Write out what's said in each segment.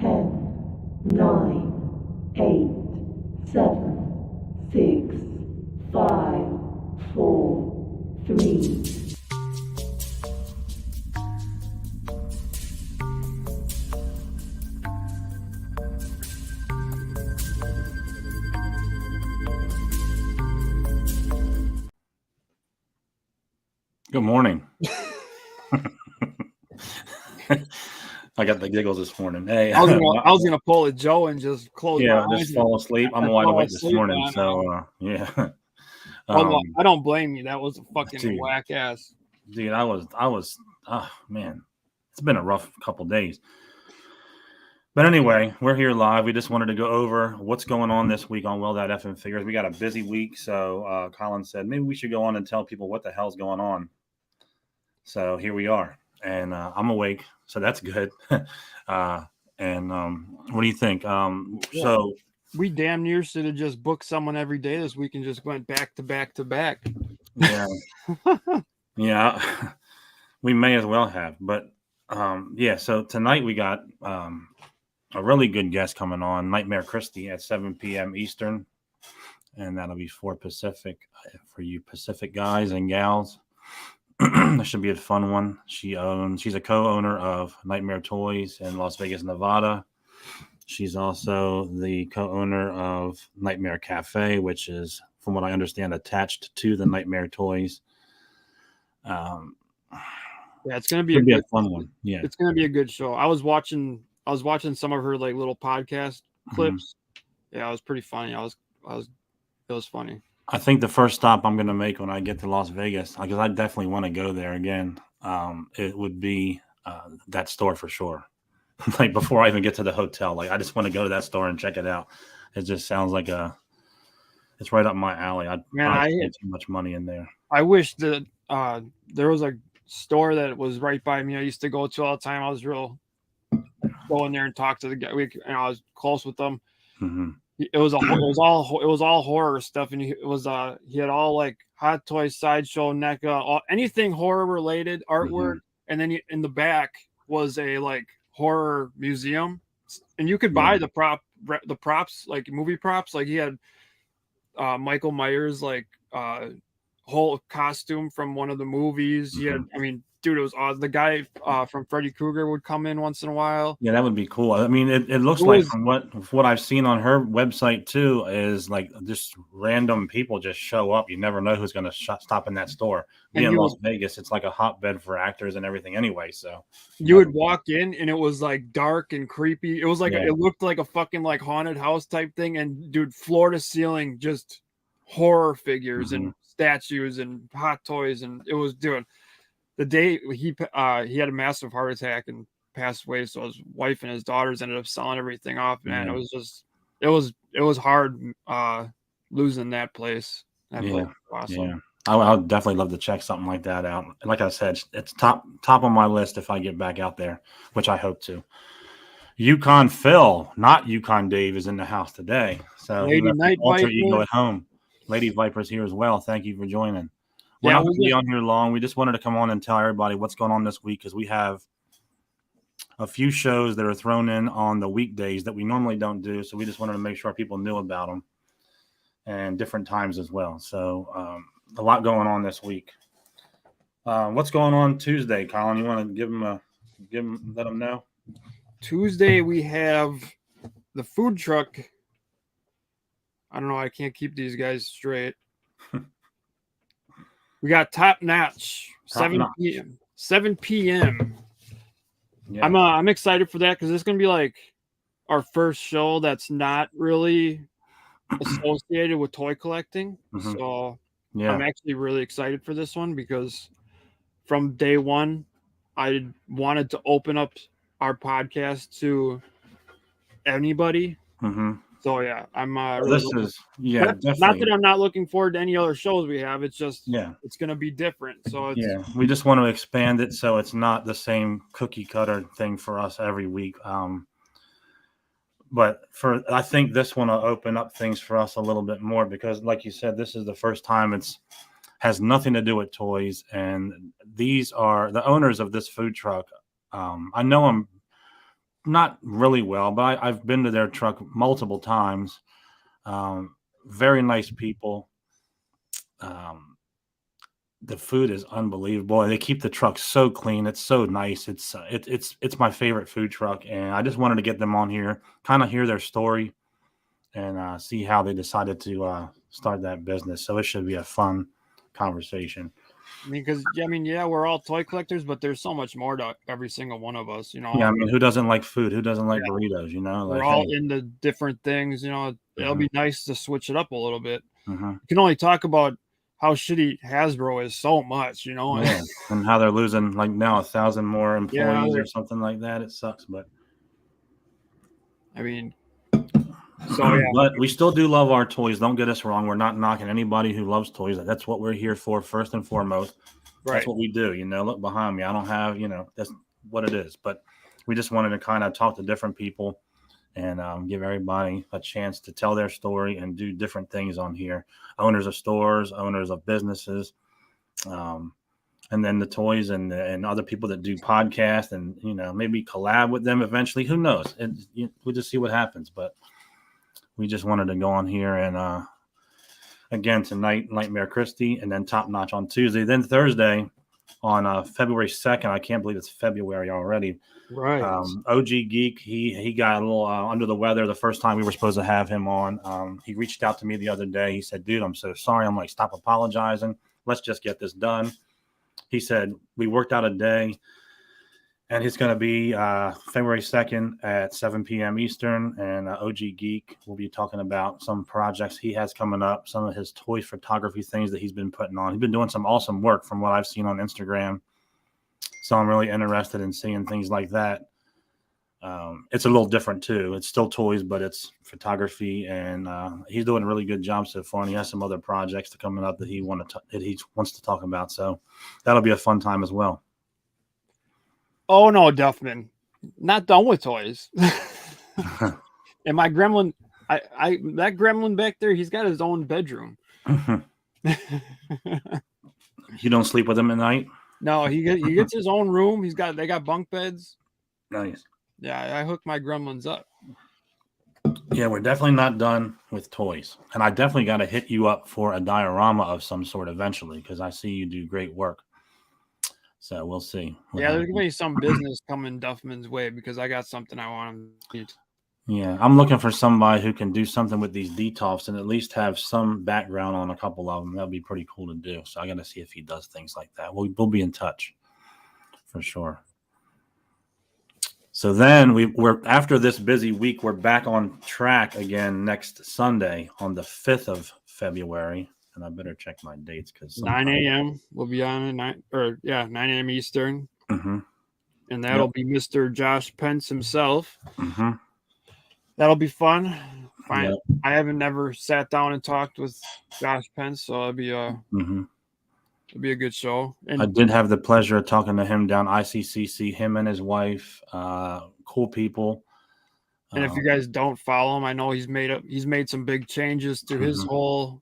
10, 9, 8, 7, 6, 5, 4, 3. Good morning. I got the giggles this morning. Hey, I was gonna pull a Joe and just close my eyes. Just fall asleep. I'm wide awake this morning, so yeah. I don't blame you. That was a fucking whack ass. Dude, I was. Oh man, it's been a rough couple days. But anyway, we're here live. We just wanted to go over what's going on this week on WTFNF Figures. We got a busy week, so Colin said maybe we should go on and tell people what the hell's going on. So here we are, and I'm awake, so that's good. What do you think? So we damn near should have just booked someone every day this week and just went back to back to back. Yeah, yeah, we may as well have. But so tonight we got a really good guest coming on, Nightmare Christie at 7 p.m. Eastern, and that'll be 4 Pacific for you Pacific guys and gals. This should be a fun one. She's a co-owner of Nightmare Toys in Las Vegas, Nevada. She's also the co-owner of Nightmare Cafe, which is, from what I understand, attached to the Nightmare Toys. Yeah, it's gonna be a fun one. Yeah, it's gonna be a good show. I was watching some of her like little podcast clips. Mm-hmm. Yeah, it was pretty funny. It was funny. I think the first stop I'm going to make when I get to Las Vegas, because I definitely want to go there again, it would be that store for sure. Like before I even get to the hotel, like I just want to go to that store and check it out. It just sounds like it's right up my alley. I spend too much money in there. I wish that there was a store that was right by me. I used to go to all the time. I was real go in there and talk to the guy. I was close with them. Mm-hmm. It was all horror stuff, and he had all like Hot Toys, Sideshow, NECA, anything horror related artwork, mm-hmm. And then in the back was a like horror museum, and you could buy the props, like movie props. Like he had Michael Myers like whole costume from one of the movies. He had, I mean, dude, it was awesome. The guy from Freddy Krueger would come in once in a while. Yeah, that would be cool. I mean, it looks like from what I've seen on her website too is like just random people just show up. You never know who's going to stop in that store. Being in Las Vegas, it's like a hotbed for actors and everything anyway. So you would walk in and it was like dark and creepy. It was like it looked like a fucking like haunted house type thing. And dude, floor to ceiling, just horror figures and statues and Hot Toys, and it was doing. The day he had a massive heart attack and passed away, so his wife and his daughters ended up selling everything off. Man, it was hard losing that place. That place was awesome. Yeah, I would definitely love to check something like that out. And like I said, it's top on my list if I get back out there, which I hope to. Yukon Phil, not Yukon Dave, is in the house today. So Lady Night alter ego at home. Lady Viper's here as well. Thank you for joining. We're not going to be on here long. We just wanted to come on and tell everybody what's going on this week, because we have a few shows that are thrown in on the weekdays that we normally don't do. So we just wanted to make sure people knew about them, and different times as well. So a lot going on this week. What's going on Tuesday, Colin? You want to let them know? Tuesday we have the food truck. I don't know. I can't keep these guys straight. We got Top Notch, 7 p.m. 7 p.m. Yeah. I'm excited for that, because it's gonna be like our first show that's not really associated with toy collecting. Mm-hmm. So I'm actually really excited for this one, because from day one, I wanted to open up our podcast to anybody. Mm-hmm. So yeah, I'm definitely. Not that I'm not looking forward to any other shows we have. It's just it's going to be different. So we just want to expand it so it's not the same cookie cutter thing for us every week. But I think this one will open up things for us a little bit more, because like you said, this is the first time has nothing to do with toys, and these are the owners of this food truck. I know them not really well, but I've been to their truck multiple times. Very nice people. The food is unbelievable, and they keep the truck so clean. It's so nice. It's my favorite food truck, and I just wanted to get them on here, kind of hear their story, and see how they decided to start that business. So it should be a fun conversation. I mean, because yeah, we're all toy collectors, but there's so much more to every single one of us. Yeah, I mean, who doesn't like food? Who doesn't like burritos? We're Like, all hey, into different things. It'll be nice to switch it up a little bit. mhm. You can only talk about how shitty Hasbro is so much, Yeah, and how they're losing like now 1,000 more employees Yeah. or something like that. It sucks, but I mean, so yeah, but we still do love our toys. Don't get us wrong. We're not knocking anybody who loves toys. That's what we're here for, first and foremost. right. That's what we do. Look behind me. I don't have, that's what it is. But we just wanted to kind of talk to different people and give everybody a chance to tell their story and do different things on here. Owners of stores, owners of businesses, and then the toys and other people that do podcasts and, maybe collab with them eventually. Who knows? We'll just see what happens. But we just wanted to go on here and again tonight, Nightmare Christie, and then Top Notch on Tuesday. Then Thursday on February 2nd. I can't believe it's February already. Right. OG Geek, he got a little under the weather the first time we were supposed to have him on. He reached out to me the other day. He said, dude, I'm so sorry. I'm like, stop apologizing. Let's just get this done. He said, we worked out a day, and it's going to be February 2nd at 7 p.m. Eastern, and OG Geek will be talking about some projects he has coming up, some of his toy photography things that he's been putting on. He's been doing some awesome work from what I've seen on Instagram, so I'm really interested in seeing things like that. It's a little different, too. It's still toys, but it's photography, and he's doing a really good job so far, and he has some other projects coming up that he wants to talk about, so that'll be a fun time as well. Oh no, Duffman, not done with toys. And my gremlin, that gremlin back there, he's got his own bedroom. You don't sleep with him at night? No, he gets his own room. They got bunk beds. Nice. Yeah, I hooked my gremlins up. Yeah, we're definitely not done with toys, and I definitely got to hit you up for a diorama of some sort eventually because I see you do great work. So we'll see. Yeah, there's gonna be some business coming Duffman's way because I got something I want him to do. Yeah, I'm looking for somebody who can do something with these detolfs and at least have some background on a couple of them. That'd be pretty cool to do. So I got to see if he does things like that. We'll be in touch for sure. So then we're after this busy week, we're back on track again next Sunday on the 5th of February. And I better check my dates because 9 a.m. we'll be on at 9 a.m. Eastern. Mm-hmm. And that'll be Mr. Josh Pence himself. Mm-hmm. That'll be fun. Fine. Yep. I haven't never sat down and talked with Josh Pence, so it'll be a good show. And I did have the pleasure of talking to him down ICCC, him and his wife, cool people. And if you guys don't follow him, I know he's made some big changes to his whole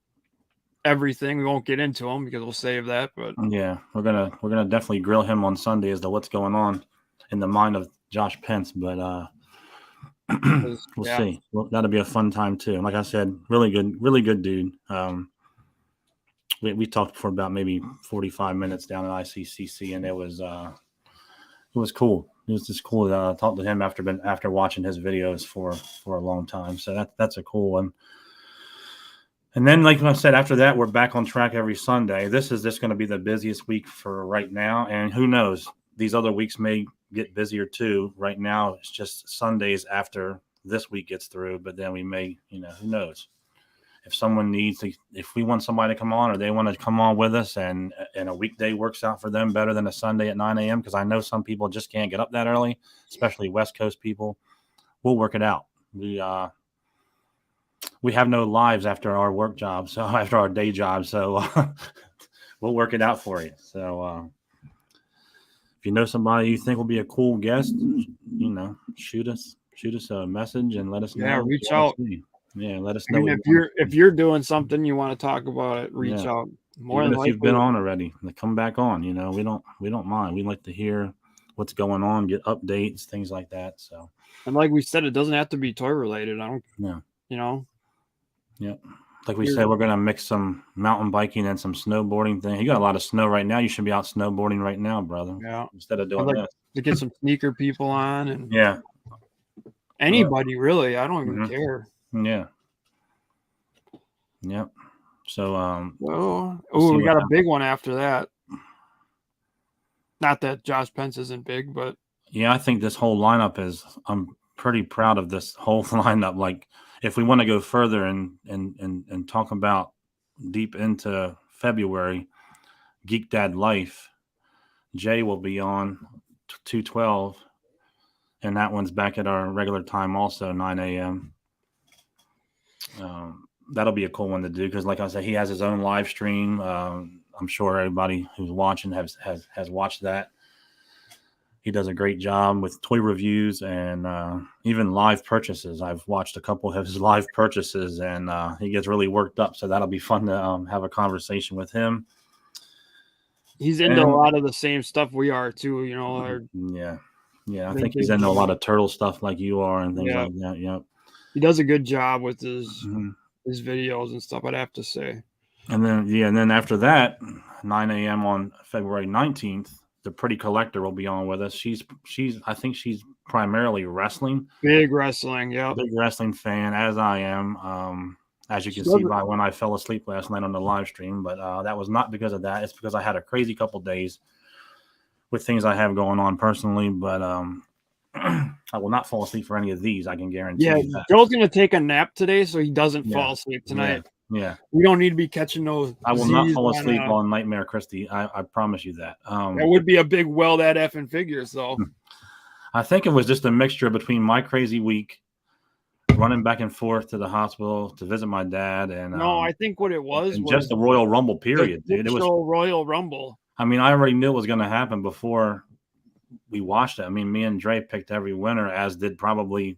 everything. We won't get into them because we'll save that. But yeah, we're gonna definitely grill him on Sunday as to what's going on in the mind of Josh Pence. But we'll see. Well, that'll be a fun time too. And like I said, really good dude. We talked for about maybe 45 minutes down at ICCC, and it was cool. It was just cool to talk to him after watching his videos for a long time. So that's a cool one. And then, like I said, after that, we're back on track every Sunday. This is just going to be the busiest week for right now. And who knows? These other weeks may get busier too. Right now, it's just Sundays after this week gets through. But then we may, who knows? If someone if we want somebody to come on or they want to come on with us and a weekday works out for them better than a Sunday at 9 a.m., because I know some people just can't get up that early, especially West Coast people, we'll work it out. We have no lives after our work job, so after our day job, so we'll work it out for you. So if you know somebody you think will be a cool guest, shoot us a message and let us know. Yeah, reach out. Yeah, let us know. I mean, if you're doing something you want to talk about it, reach out. More Even than if likely, you've been on already, come back on. We don't mind. We like to hear what's going on, get updates, things like that. So And like we said, it doesn't have to be toy related. I don't, No. you know. Yep. Like we said, we're going to mix some mountain biking and some snowboarding thing. You got a lot of snow right now. You should be out snowboarding right now, brother. Yeah. Instead of doing I'd like this. to get some sneaker people on and Yeah. anybody really. I don't even Mhm. care. Yeah. Yep. So we got a big one after that. Not that Josh Pence isn't big, but yeah, I think this whole lineup is. I'm pretty proud of this whole lineup. Like, if we want to go further and talk about deep into February, Geek Dad Life, Jay will be on 212, and that one's back at our regular time, also 9 a.m. That'll be a cool one to do because, like I said, he has his own live stream. I'm sure everybody who's watching has watched that. He does a great job with toy reviews and even live purchases. I've watched a couple of his live purchases, and he gets really worked up. So that'll be fun to have a conversation with him. He's into a lot of the same stuff we are too. You know. Yeah. I think he's into a lot of turtle stuff like you are and things like that. Yep. He does a good job with his videos and stuff, I'd have to say. And then after that, 9 a.m. on February 19th, the Pretty Collector will be on with us. I think she's primarily wrestling. Big wrestling, yeah. Big wrestling fan, as I am. As you can see by when I fell asleep last night on the live stream, but that was not because of that. It's because I had a crazy couple days with things I have going on personally, but I will not fall asleep for any of these. I can guarantee you that. Joe's going to take a nap today so he doesn't fall asleep tonight. Yeah. We don't need to be catching those. I will not fall asleep on Nightmare Christie. I promise you that. That would be a big that effing figures, though. I think it was just a mixture between my crazy week, running back and forth to the hospital to visit my dad, and no, I think what it was just the Royal Rumble period, dude. It was Royal Rumble. I mean, I already knew it was going to happen before we watched it. I mean, me and Dre picked every winner, as did probably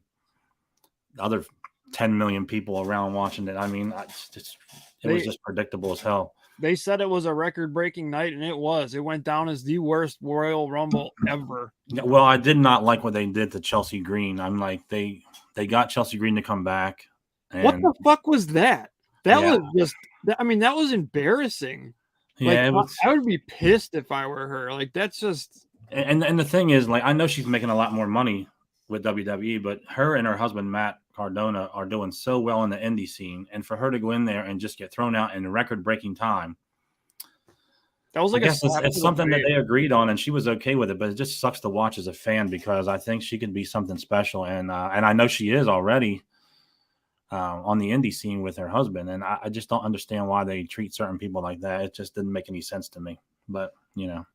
the other 10 million people around watching it. I mean, it was just predictable as hell. They said it was a record-breaking night, and it was. It went down as the worst Royal Rumble ever. Well, I did not like what they did to Chelsea Green. I'm like, they got Chelsea Green to come back. And what the fuck was that? That was just. I mean, that was embarrassing. Yeah, like, I would be pissed if I were her. Like, that's just. And the thing is, like, I know she's making a lot more money with WWE, but her and her husband Matt Cardona are doing so well in the indie scene, and for her to go in there and just get thrown out in record-breaking time, that was like it's something that they agreed on, and she was okay with it. But it just sucks to watch as a fan because I think she could be something special, and I know she is already on the indie scene with her husband, and I just don't understand why they treat certain people like that. It just didn't make any sense to me. But you know,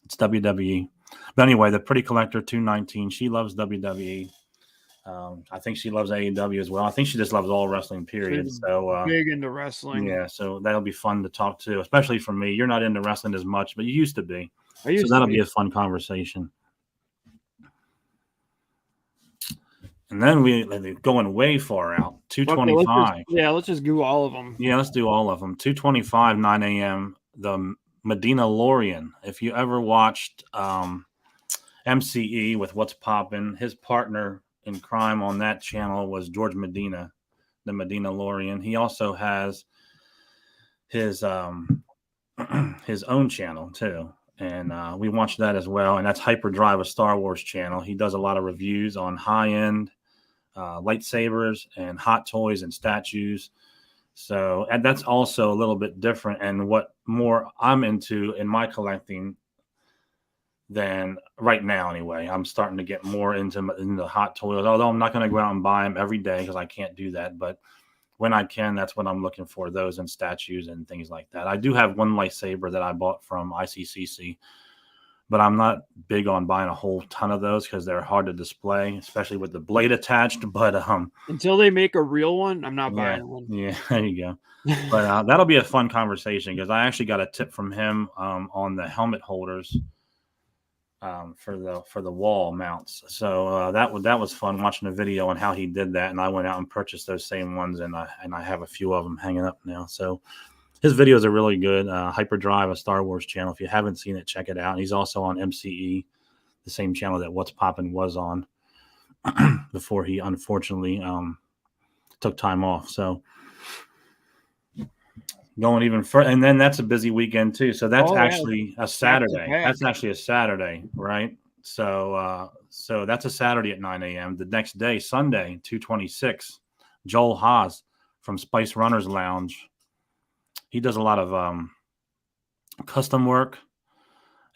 it's WWE. But anyway, the Pretty Collector 219, she loves WWE. I think she loves AEW as well. I think she just loves all wrestling, period. So big into wrestling. Yeah, so that'll be fun to talk to, especially for me. You're not into wrestling as much, but you used to be. So that'll be a fun conversation. And then we're going way far out. 225. Let's just do all of them. Yeah, let's do all of them. 225, 9 a.m. The Medina Lorian. If you ever watched MCE with What's Poppin', his partner in crime on that channel was George Medina, the Medina Lorian. He also has his his own channel too, and we watched that as well. And that's Hyperdrive, a Star Wars channel. He does a lot of reviews on high-end lightsabers and hot toys and statues. So, and that's also a little bit different, and what more I'm into in my collecting than right now. Anyway, I'm starting to get more into hot toys, although I'm not going to go out and buy them every day because I can't do that. But when I can, that's what I'm looking for, those and statues and things like that. I do have one lightsaber that I bought from ICCC, but I'm not big on buying a whole ton of those because they're hard to display, especially with the blade attached. But until they make a real one, I'm not buying one. Yeah, there you go. But that'll be a fun conversation because I actually got a tip from him on the helmet holders for the wall mounts. So that was fun watching the video on how he did that, and I went out and purchased those same ones, and I have a few of them hanging up now. So his videos are really good. Hyperdrive, a Star Wars channel. If you haven't seen it, check it out. He's also on MCE, the same channel that What's Poppin' was on. before he unfortunately took time off. So going even further, and then that's a busy weekend too. So that's actually a Saturday. That's actually a Saturday, right? So so that's a Saturday at 9 a.m. The next day, Sunday, 2/26, Joel Haas from Spice Runners Lounge. He does a lot of custom work,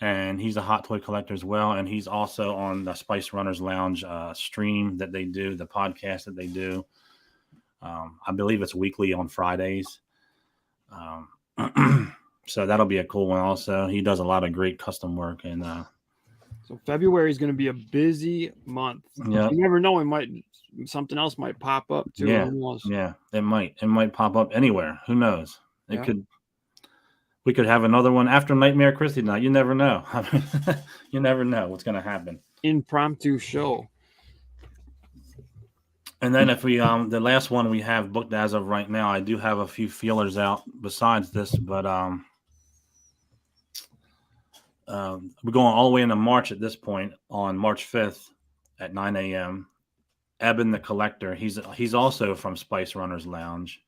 and he's a hot toy collector as well. And he's also on the Spice Runners Lounge stream that they do, the podcast that they do. I believe it's weekly on Fridays. So that'll be a cool one. Also, he does a lot of great custom work, and so February is going to be a busy month. Yeah, you never know. Something else might pop up too. Yeah, it might pop up anywhere. Who knows? It could. We could have another one after Nightmare Christie night. You never know. You never know what's going to happen. Impromptu show. And then if we the last one we have booked as of right now, I do have a few feelers out besides this, but we're going all the way into March at this point. On March 5th at 9 a.m. Eben the Collector, he's also from Spice Runners Lounge,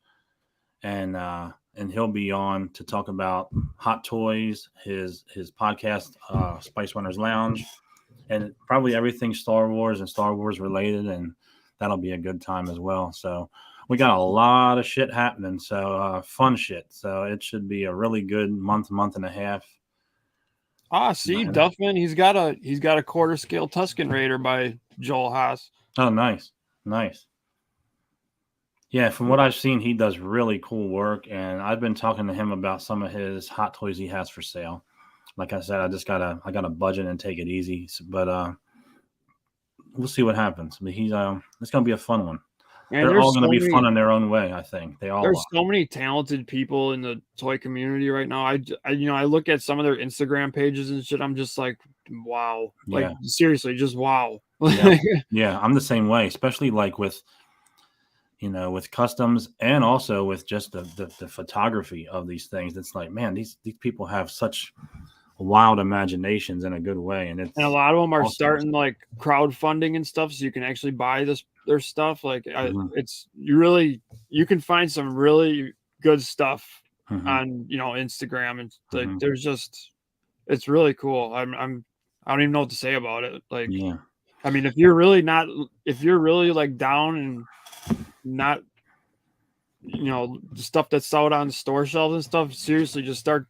and he'll be on to talk about hot toys, his podcast, Spice Runners Lounge, and probably everything Star Wars and Star Wars related, and that'll be a good time as well. So we got a lot of shit happening. So fun shit. So it should be a really good month and a half. See, Duffman, he's got a quarter scale Tusken Raider by Joel Haas. Oh, nice. Yeah, from what I've seen, he does really cool work, and I've been talking to him about some of his hot toys he has for sale. Like I said, I gotta budget and take it easy, but we'll see what happens. But it's gonna be a fun one. And they're all gonna be fun in their own way. I think they all. There's so many talented people in the toy community right now. I look at some of their Instagram pages and shit. I'm just like, wow. Like seriously, just wow. Yeah, I'm the same way, especially like with customs and also with just the photography of these things. It's like, man, these people have such wild imaginations in a good way, and a lot of them are starting like crowdfunding and stuff, so you can actually buy their stuff. Like you can find some really good stuff on Instagram, and like there's just, it's really cool. I don't even know what to say about it. Like, I mean, if you're really like down and not, the stuff that's out on the store shelves and stuff, seriously, just start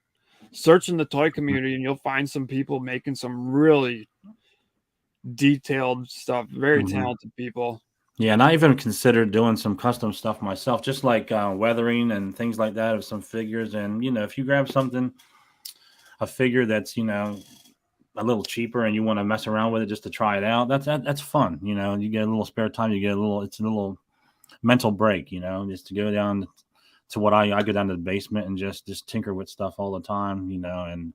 searching the toy community and you'll find some people making some really detailed stuff. Very talented people. Yeah, and I even considered doing some custom stuff myself, just like weathering and things like that of some figures. And if you grab a figure that's a little cheaper and you want to mess around with it just to try it out, that's fun. You get a little spare time, it's a little mental break, just to go down to what I go down to the basement and just tinker with stuff all the time, and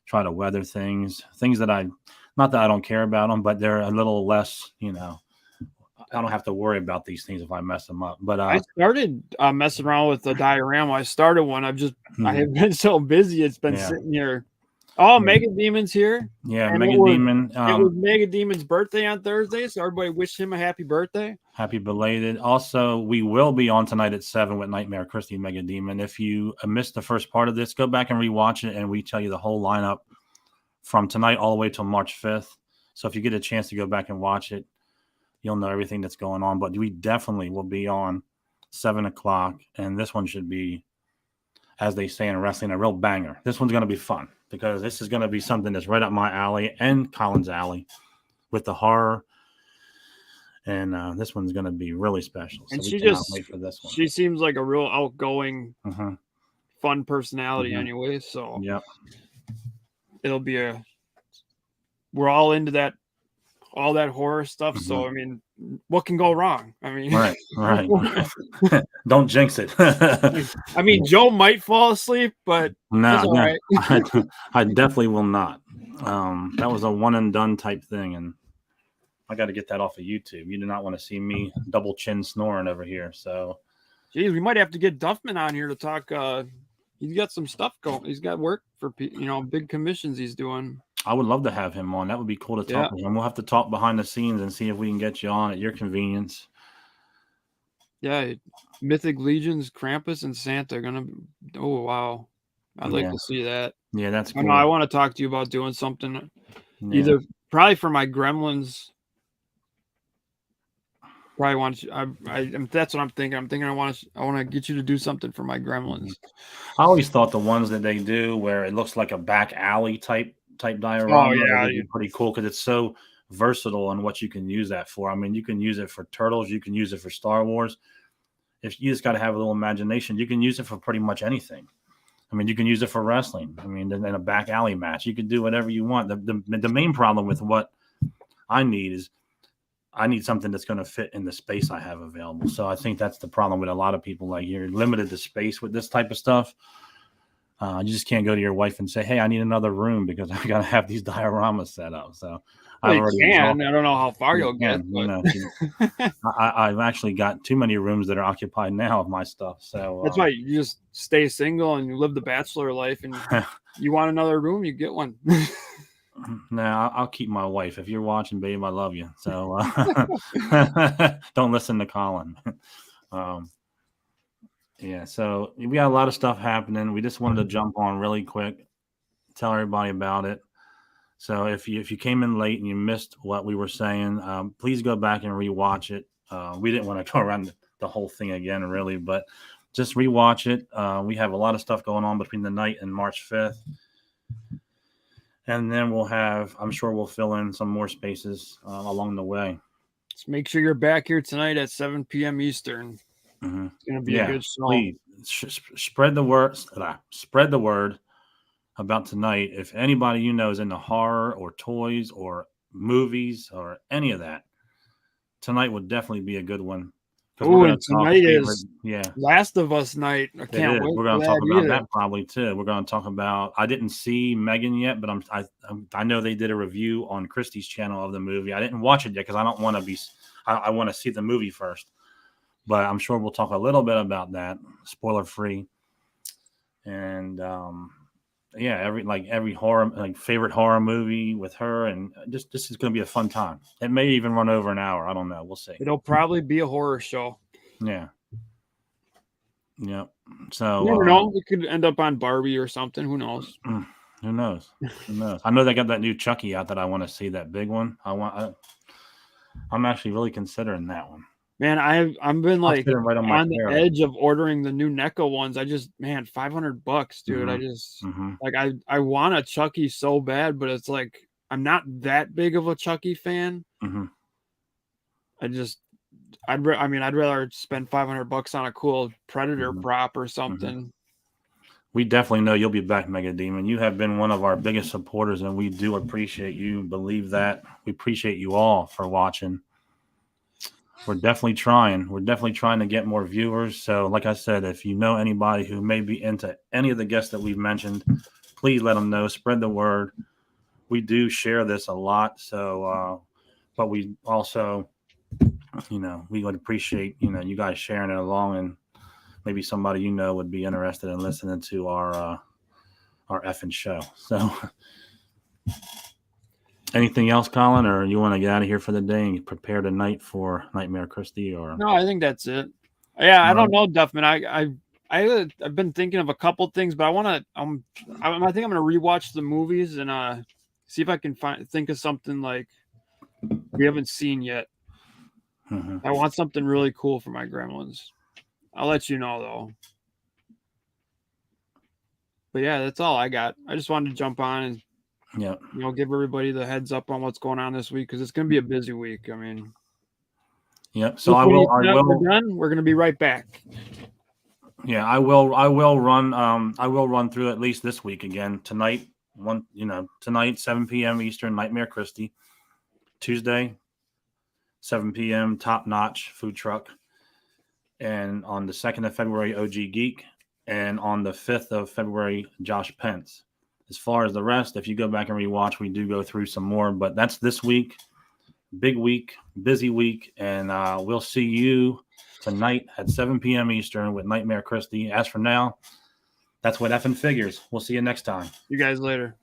try to weather things that not that I don't care about them, but they're a little less, I don't have to worry about these things if I mess them up. But I started messing around with the diorama. I started one. I have been so busy. It's been sitting here. Oh, Mega Demon's here. Yeah, and Mega Demon. It was Mega Demon's birthday on Thursday, so everybody wish him a happy birthday. Happy belated. Also, we will be on tonight at 7 with Nightmare Christie and Mega Demon. If you missed the first part of this, go back and rewatch it, and we tell you the whole lineup from tonight all the way till March 5th. So if you get a chance to go back and watch it, you'll know everything that's going on. But we definitely will be on 7 o'clock, and this one should be, as they say in wrestling, a real banger. This one's going to be fun because this is going to be something that's right up my alley and Colin's alley with the horror. And this one's going to be really special. So and we cannot wait for this one. She seems like a real outgoing, fun personality anyway. So it'll be we're all into all that horror stuff. So, I mean, what can go wrong? I mean, right. Don't jinx it. I mean, Joe might fall asleep, but no, right. I definitely will not. That was a one and done type thing. And I got to get that off of YouTube. You do not want to see me double chin snoring over here. So, geez, we might have to get Duffman on here to talk. He's got some stuff going. He's got work for big commissions he's doing. I would love to have him on. That would be cool to Yeah. talk with him. We'll have to talk behind the scenes and see if we can get you on at your convenience. Yeah, Mythic Legions, Krampus, and Santa are gonna. Oh wow, I'd like Yeah. to see that. Yeah, that's I cool. know. I want to talk to you about doing something. Yeah. Either probably for my Gremlins. Probably want you. That's what I'm thinking. I'm thinking I want to get you to do something for my Gremlins. I always thought the ones that they do where it looks like a back alley type diorama Oh yeah, would be pretty cool because it's so versatile on what you can use that for. I mean, you can use it for Turtles, you can use it for Star Wars. If you just got to have a little imagination, you can use it for pretty much anything. I mean, you can use it for wrestling. I mean, in a back alley match, you can do whatever you want. The main problem with what I need is I need something that's going to fit in the space I have available. So I think that's the problem with a lot of people. Like, you're limited to space with this type of stuff. You just can't go to your wife and say, "Hey, I need another room because I got to have these dioramas set up." So I don't know how far you'll get. You know, I've actually got too many rooms that are occupied now of my stuff. So that's why you just stay single and you live the bachelor life. And you want another room, you get one. No, I'll keep my wife. If you're watching, babe, I love you. So don't listen to Colin. Yeah, so we got a lot of stuff happening. We just wanted to jump on really quick, tell everybody about it. So if you came in late and you missed what we were saying, please go back and rewatch it. We didn't want to go around the whole thing again, really, but just rewatch it. We have a lot of stuff going on between the night and March 5th. And then I'm sure we'll fill in some more spaces along the way. Just make sure you're back here tonight at 7 p.m. Eastern. Mm-hmm. It's going to be a good show. Please spread the word. Spread the word about tonight. If anybody you know is into horror or toys or movies or any of that, tonight would definitely be a good one. Oh, and tonight is Last of Us night. I can't wait. We're going to talk about that probably too. We're going to talk about. I didn't see Megan yet, but I know they did a review on Christie's channel of the movie. I didn't watch it yet because I don't want to be. I want to see the movie first, but I'm sure we'll talk a little bit about that, spoiler free. And every horror, favorite horror movie with her, and this is going to be a fun time. It may even run over an hour. I don't know. We'll see. It'll probably be a horror show. Yeah. Yep. So you never know. We could end up on Barbie or something. Who knows? Who knows? Who knows? I know they got that new Chucky out that I want to see. That big one. I'm actually really considering that one. Man, I've been right on the edge of ordering the new NECA ones. $500, dude. Mm-hmm. I just I want a Chucky so bad, but it's like I'm not that big of a Chucky fan. Mm-hmm. I'd rather spend $500 on a cool Predator prop or something. Mm-hmm. We definitely know you'll be back, Mega Demon. You have been one of our biggest supporters, and we do appreciate you. Believe that. We appreciate you all for watching. We're definitely trying. We're definitely trying to get more viewers. So, like I said, if you know anybody who may be into any of the guests that we've mentioned, please let them know. Spread the word. We do share this a lot. So, but we also, we would appreciate, you guys sharing it along, and maybe somebody would be interested in listening to our effing show. So. Anything else, Colin, or you want to get out of here for the day and prepare tonight for Nightmare Christie? Or no, I think that's it. Yeah, I don't know, Duffman. I've been thinking of a couple things, but I think I'm gonna rewatch the movies and see if I can think of something like we haven't seen yet. Mm-hmm. I want something really cool for my Gremlins. I'll let you know though. But yeah, that's all I got. I just wanted to jump on and give everybody the heads up on what's going on this week because it's going to be a busy week. I mean, So we're done. We're going to be right back. Yeah, I will run. I will run through at least this week again. Tonight, 7 p.m. Eastern, Nightmare Christie. Tuesday, 7 p.m. Top Notch Food Truck, and on the 2nd of February, OG Geek, and on the 5th of February, Josh Pence. As far as the rest, if you go back and rewatch, we do go through some more, but that's this week. Big week, busy week, and we'll see you tonight at 7 p.m. Eastern with Nightmare Christie. As for now, that's what effing figures. We'll see you next time. You guys later.